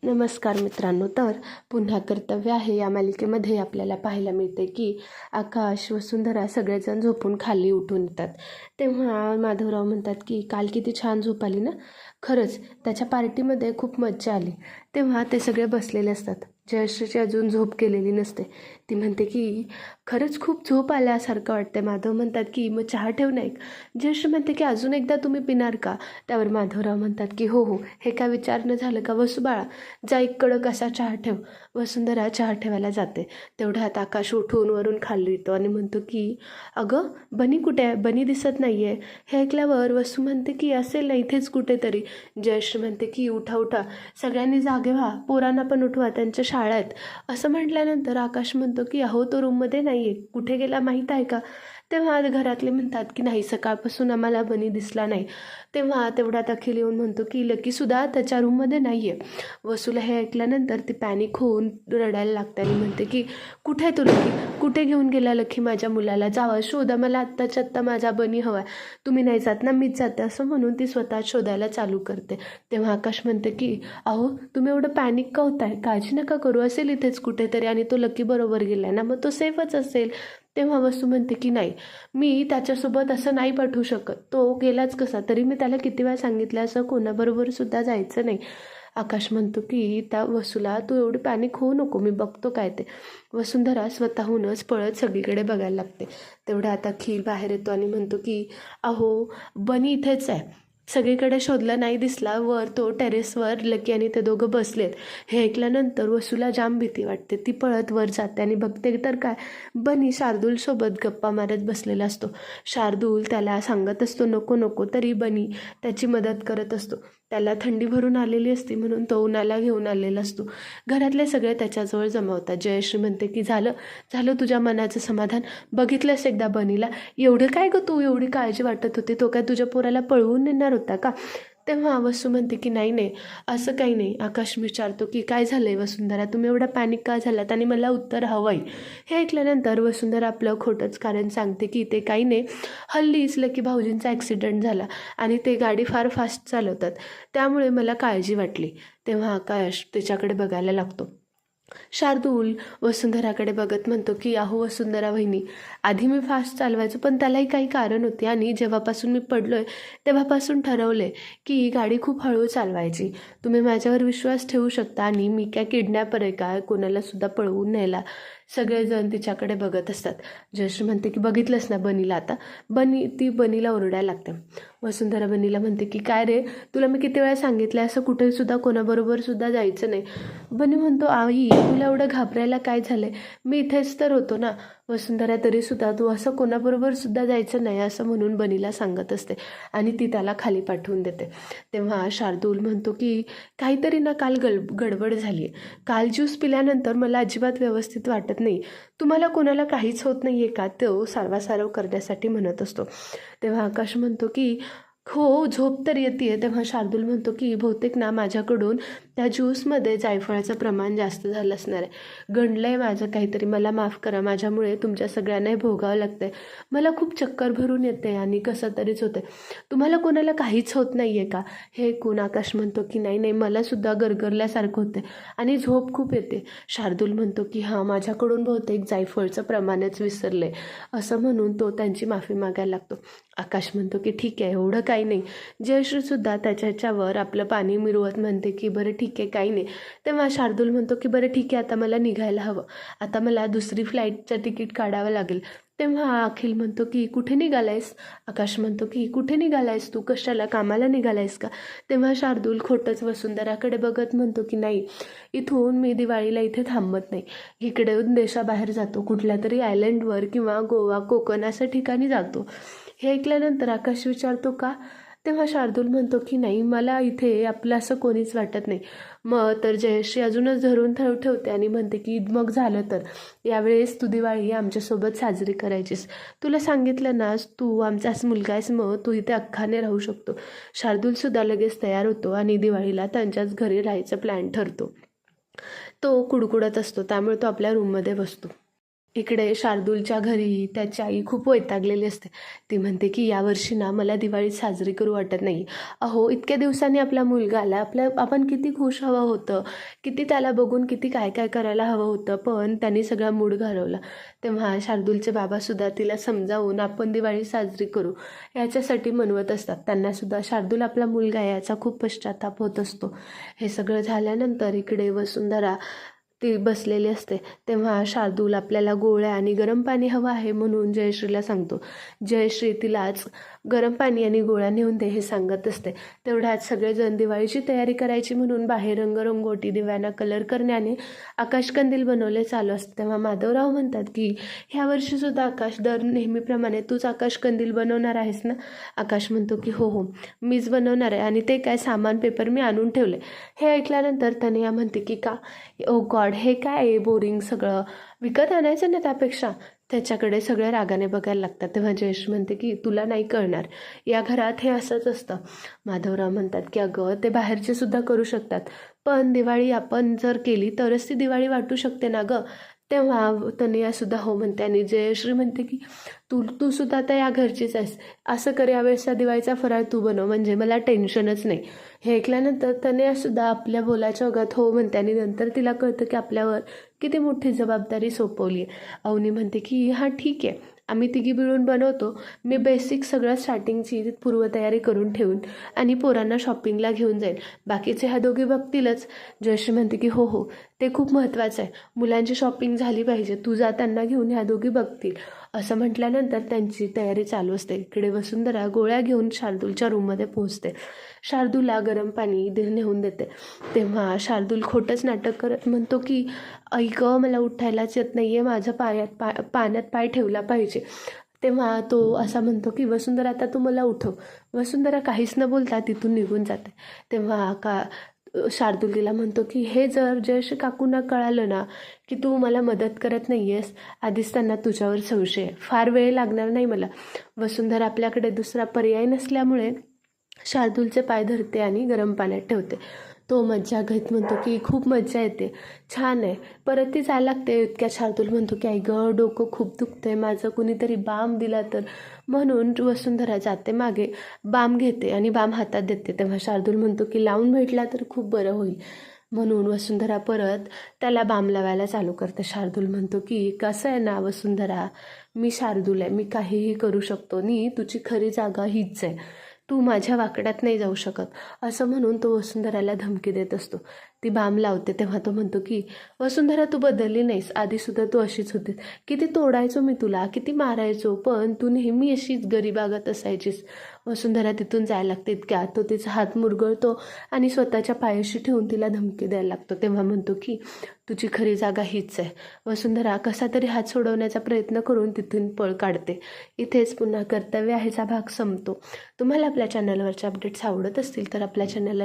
नमस्कार मित्रांनो. तर पुन्हा कर्तव्य आहे या मालिकेमध्ये आपल्याला पाहायला मिळते की आकाश, वसुंधरा सगळेजण झोपून खाली उठून येतात. तेव्हा माधवराव म्हणतात की काल किती छान झोप आली ना. खरंच त्याच्या पार्टीमध्ये खूप मज्जा आली. तेव्हा ते सगळे बसलेले असतात. जयश्रीची अजून झोप केलेली नसते. ती म्हणते की खरंच खूप झोप आल्यासारखं वाटते. माधव म्हणतात की मग चहा ठेव ना एक. जयश्री म्हणते की अजून एकदा तुम्ही पिणार का. त्यावर माधवराव म्हणतात की हो हो, हे काय विचारणं झालं का वसू बाळा, जा एक कडक असा चहा ठेव. वसुंधरा चहा ठेवायला जाते. तेवढ्यात आकाश उठून वरून खाली येतो आणि म्हणतो की अगं बनी कुठे आहे, बनी दिसत नाही आहे. हे ऐकल्यावर वसू म्हणते की असेल ना इथेच कुठेतरी. जयश्री म्हणते की उठा उठा, सगळ्यांनी जागे व्हा, पोरांना पण उठवा, त्यांच्या शाळा आहेत. असं म्हटल्यानंतर आकाश म्हणतो की अहो तो रूममध्ये नाही आहे, कुठे गेला माहीत आहे का. तेव्हा घरातले म्हणतात की नाही, सकाळपासून आम्हाला बनी दिसला नाही. तेव्हा तेवढ्यात अखिल येऊन म्हणतो की लकीसुद्धा त्याच्या रूममध्ये नाही आहे. वसूला हे ऐकल्यानंतर ती पॅनिक होऊन रडायला लागते आणि म्हणते की कुठे आहे तो लकी, कुठे घेऊन गेला लकी माझ्या मुलाला, जावा शोधा, मला आत्ताच्या आत्ता माझा बनी हवा आहे. तुम्ही नाही जात ना, मीच जाते. असं म्हणून ती स्वतः शोधायला चालू करते. तेव्हा आकाश म्हणते की अहो तुम्ही एवढं पॅनिक का होताय, काळजी नका करू, असेल इथेच कुठेतरी आणि तो लकी बरोबर गेलाय ना, मग तो सेफच असेल. तेव्हा वसू म्हणते की नाही, मी त्याच्यासोबत असं नाही पाठवू शकत, तो गेलाच कसा, तरी मी त्याला किती वेळा सांगितलं असं कोणाबरोबर सुद्धा जायचं नाही. आकाश म्हणतो की त्या वसूला तू एवढी पॅनिक होऊ नको, मी बघतो काय ते. वसुंधरा स्वतःहूनच पळत सगळीकडे बघायला लागते. तेवढा आता खील बाहेर येतो आणि म्हणतो की अहो बनी इथेच आहे, सगळीकडे शोधला नाही दिसला. वर तो टेरेसवर लकी आणि ते दोघं बसलेत. हे ऐकल्यानंतर वसूला जाम भीती वाटते. ती पळत वर जाते आणि बघते तर काय, बनी शार्दूलसोबत गप्पा मारत बसलेला असतो. शार्दूल त्याला सांगत असतो नको नको, तरी बनी त्याची मदत करत असतो. त्याला थंडी भरून आलेली असते म्हणून तो उन्हाला घेऊन आलेला असतो. घरातले सगळे त्याच्याजवळ जमावतात. जयश्री म्हणते की झालं झालं तुझ्या मनाचं समाधान, बघितलंस एकदा बनीला, एवढं काय गं तू एवढी काळजी वाटत होती, तो काय तुझ्या पोराला पळवून नेणार होता का. तेव्हा वसू म्हणते की नाही नाही, असं काही नाही. आकाश विचारतो की काय झालंय वसुंधरा, तुम्ही एवढा पॅनिक का झालात आणि मला उत्तर हवं आहे. हे ऐकल्यानंतर वसुंधरा आपलं खोटंच कारण सांगते की ते काही नाही, हल्लीच लकी भाऊजींचा ॲक्सिडेंट झाला आणि ते गाडी फार फास्ट चालवतात, त्यामुळे मला काळजी वाटली. तेव्हा आकाश त्याच्याकडे बघायला लागतो. शार्दूल वसुंधराकडे बघत म्हणतो की अहो वसुंधरा वहिनी, आधी मी फास्ट चालवायचो पण त्यालाही काही कारण होते आणि जेव्हापासून मी पडलोय तेव्हापासून ठरवले की ही गाडी खूप हळू चालवायची. तुम्ही माझ्यावर विश्वास ठेवू शकता आणि मी काय किडनॅपर आहे काय कोणाला सुद्धा पळवून न्यायला. सगळेजण तिच्याकडे बघत असतात. जयश्री म्हणते की बघितलंस ना बनीला आता. ती बनीला ओरडायला लागते. वसुंधरा बनीला म्हणते की काय रे, तुला मी किती वेळा सांगितलं असं कुठेसुद्धा कोणाबरोबर सुद्धा जायचं नाही. बनी म्हणतो आई तुला एवढं घाबरायला काय झालंय, मी इथेच तर होतो ना. वसुंधरा तरीसुद्धा तू असं कोणाबरोबर सुद्धा जायचं नाही असं म्हणून बनीला सांगत असते आणि ती त्याला खाली पाठवून देते. तेव्हा शार्दूल म्हणतो की काहीतरी ना काल गडबड झाली आहे. काल ज्यूस पिल्यानंतर मला अजिबात व्यवस्थित वाटत नाही. तुम्हाला कोणाला काहीच होत नाही आहे का, तो सारवासारव करण्यासाठी म्हणत असतो. तेव्हा आकाश म्हणतो की हो झोप तर येते. तेव्हा शार्दूल म्हणतो की बहुतेक ना माझ्याकडून त्या ज्यूसमध्ये जायफळाचं प्रमाण जास्त झालं असणार आहे, गंडलं आहे माझं काहीतरी, मला माफ करा, माझ्यामुळे तुमच्या सगळ्यांनाही भोगावं लागतं आहे. मला खूप चक्कर भरून येते आणि कसं तरीच होतं. तुम्हाला कोणाला काहीच होत नाही आहे का. हे ऐकून आकाश म्हणतो की नाही नाही, मलासुद्धा गरगरल्यासारखं होते आणि झोप खूप येते. शार्दूल म्हणतो की हां माझ्याकडून बहुतेक जायफळचं प्रमाणच विसरलं आहे. असं म्हणून तो त्यांची माफी मागायला लागतो. आकाश म्हणतो की ठीक आहे, एवढं काही नाही. जयश्रीसुद्धा त्याच्यावर आपलं पाणी मिरवत म्हणते की बरं ठीक आहे काही नाही. तेव्हा शार्दूल म्हणतो की बरं ठीक आहे, आता मला निघायला हवं, आता मला दुसरी फ्लाईटचं तिकीट काढावं लागेल. तेव्हा अखिल म्हणतो की कुठे निघालायस. आकाश म्हणतो की कुठे निघालायस तू, कशाला, कामाला निघालायस का. तेव्हा शार्दूल खोटंच वसुंधराकडे बघत म्हणतो की नाही, इथून मी दिवाळीला इथे थांबत नाही, इकडे देशाबाहेर जातो, कुठल्या तरी आयलंडवर किंवा गोवा कोकण असं ठिकाणी जातो. हे ऐकल्यानंतर आकाश विचारतो का. तेव्हा शार्दूल म्हणतो की नाही, मला इथे आपलं असं कोणीच वाटत नाही. मग तर जयश्री अजूनच धरून ठेवते आणि म्हणते की मग झालं तर यावेळेस तू दिवाळी आमच्यासोबत साजरी करायचीस. तुला सांगितलं ना, तू आमचाच मुलगा आहेस, मग तू इथे अख्खाने राहू शकतो. शार्दूलसुद्धा लगेच तयार होतो आणि दिवाळीला त्यांच्याच घरी राहायचा प्लॅन ठरतो. तो कुडकुडत असतो त्यामुळे तो आपल्या रूममध्ये बसतो. इकडे शार्दूलच्या घरी त्याची आई खूप वैतागलेली असते. ती म्हणते की यावर्षी ना मला दिवाळी साजरी करू वाटत नाही. अहो इतक्या दिवसांनी आपला मुलगा आला, आपण किती खुश हवं होतं, किती त्याला बघून किती काय काय करायला हवं होतं, पण त्यांनी सगळा मूड घालवला. तेव्हा शार्दूलचे बाबासुद्धा तिला समजावून आपण दिवाळी साजरी करू याच्यासाठी म्हणवत असतात. त्यांनासुद्धा शार्दूल आपला मुलगा आहे याचा खूप पश्चाताप होत असतो. हे सगळं झाल्यानंतर इकडे वसुंधरा ती बसलेली असते. तेव्हा शार्दूल आपल्याला गोळ्या आणि गरम पाणी हवं आहे म्हणून जयश्रीला सांगतो. जयश्री तिलाच गरम पाणी आणि गोळ्या नेऊन दे हे सांगत असते. तेवढ्यात सगळेजण दिवाळीची तयारी करायची म्हणून बाहेर रंगरंगोटी दिव्यांना कलर करण्याने आकाशकंदील बनवले चालू असते. तेव्हा माधवराव म्हणतात की ह्या वर्षीसुद्धा आकाश दर नेहमीप्रमाणे तूच आकाशकंदील बनवणार आहेस ना. आकाश म्हणतो की हो हो मीच बनवणार आहे आणि ते काय सामान पेपर मी आणून ठेवले. हे ऐकल्यानंतर तनया म्हणते की का ओ गॉड हे काय आहे बोरिंग सगळं, विकत आणायचं ना त्यापेक्षा. त्याच्याकडे सगळ्या रागाने बघायला लागतात. तेव्हा जयेश म्हणते की तुला नाही कळणार, या घरात हे असंच असतं. माधवराव म्हणतात की अगं ते बाहेरचे सुद्धा करू शकतात, पण दिवाळी आपण जर केली तरच ती दिवाळी वाटू शकते ना गं. तेव्हा तनयासुद्धा हो म्हणते आणि जयश्री म्हणते की तू सुद्धा आता या घरचीच आहेस, असं कर यावेळेसचा दिवाळीचा फराळ तू बनव म्हणजे मला टेन्शनच नाही. हे ऐकल्यानंतर तनयासुद्धा आपल्या बोलाच्या ओघात हो म्हणते आणि नंतर तिला कळतं की आपल्यावर किती मोठी जबाबदारी सोपवली आहे. अवनी म्हणते की हां ठीक आहे आम्ही तिघी मिळून बनवतो, मी बेसिक सगळं स्टार्टिंगची पूर्वतयारी करून ठेवून आणि पोरांना शॉपिंगला घेऊन जाईल, बाकीचे ह्या दोघी बघतीलच. जयश्री म्हणते की हो हो ते खूप महत्त्वाचं आहे, मुलांची शॉपिंग झाली पाहिजे, तू जा त्यांना घेऊन ह्या दोघी बघतील. असं म्हटल्यानंतर त्यांची तयारी चालू असते. इकडे वसुंधरा गोळ्या घेऊन शार्दूलच्या रूममध्ये पोहोचते. शार्दूलला गरम पाणी नेऊन देते. तेव्हा शार्दूल खोटंच नाटक करत म्हणतो की ऐक मला उठायलाच येत नाही आहे, माझं पाण्यात पाय ठेवला पाहिजे. तेव्हा तो असा म्हणतो की वसुंधरा आता तू मला उठव. वसुंधरा काहीच न बोलता तिथून निघून जाते. तेव्हा शार्दूल तिला म्हणतो की हे जर जयश्री काकूंना कळालं ना की तू मला मदत करत नाही आहेस, आधीच त्यांना तुझ्यावर संशय आहे, फार वेळ लागणार नाही मला. वसुंधरा आपल्याकडे दुसरा पर्याय नसल्यामुळे शार्दूलचे पाय धरते आणि गरम पाण्यात ठेवते. तो मज्जा घेत म्हणतो की खूप मज्जा येते, छान आहे. परत ती जायला लागते. इतक्या शार्दूल म्हणतो की आई गं डोकं खूप दुखतंय माझं, कुणीतरी बाम दिला तर. म्हणून वसुंधरा जाते मागे, बाम घेते आणि बाम हातात देते. तेव्हा शार्दूल म्हणतो की लावून भेटला तर खूप बरं होईल. म्हणून वसुंधरा परत त्याला बाम लावायला चालू करते. शार्दूल म्हणतो की कसं आहे ना वसुंधरा, मी शार्दूल आहे, मी काहीही करू शकतो आणि तुझी खरी जागा हीच आहे, तू माझ्या वाकड्यात नाही जाऊ शकत. असं म्हणून तो वसुंधराला धमकी देत असतो. ती बाम लावते. तेव्हा तो म्हणतो की वसुंधरा तू बदलली नाहीस, आधीसुद्धा तू अशीच होतीस, किती तोडायचो मी तुला, किती मारायचो, पण तू नेहमी अशीच गरीबागत असायचीस. वसुंधरा तिथून जायला लागते. इतक्या तो तिचा हात मुरगळतो आणि स्वतःच्या पायाशी ठेवून तिला धमकी द्यायला लागतो. तेव्हा म्हणतो की तुझी खरी जागा हीच आहे. वसुंधरा कसा तरी हात सोडवण्याचा प्रयत्न करून तिथून पळ काढते. इथेच पुन्हा कर्तव्य आहेचा भाग संपतो. तुम्हाला आपल्या चॅनलवरचे अपडेट्स आवडत असतील तर आपल्या चॅनलला